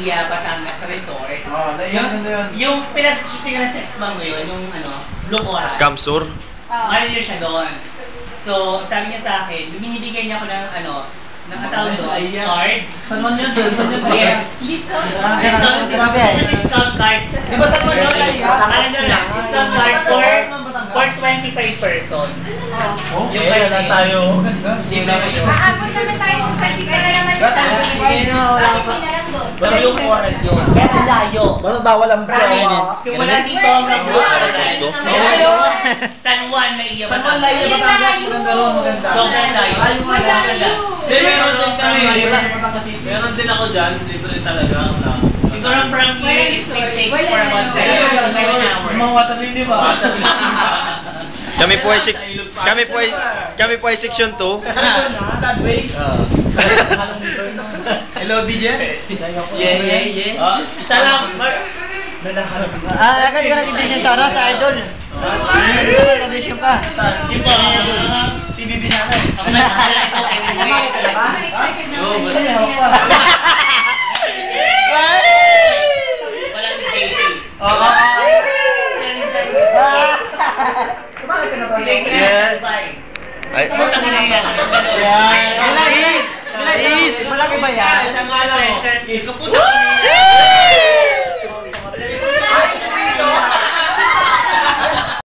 Maria, Batangas Resort. Oh, yung pinag-shooting na sex bomb ngayon, yung Blue Coral. Kamsur? Manager siya doon. So, sabi niya sa akin, binibigyan niya ako ng nakatawag doon, card. San man yun? San man yun? Discount card. Di ba San man yun? Discount card for 25 person. Yung kaya na tayo. Aabot naman tayo sa 25 naman. Pero yung coral yun. Kaya ang layo. Bawal ang Promise. Simula dito hanggang San Juan na iya. San Juan layo Batangas. Maganda ron, maganda. Sobrang layo. Maganda. Meron din kami. Meron din ako dyan. Libre talaga. Siguro from here, it takes for about 7 hours. Mga water lily ba? Kami po ay section 2. Floodway. Hello, BJ? Yeah. Isa lang. Agad ka nag-edition sa idol. Nag-edition ka. Yung pa, PBB natin. Ako na, ito ay wala si JP. Oo. Kumain ka na ba? Dubai. Ay. Pumunta mo na yan. Is! Malaki ba yan? Isang araw. Kaputa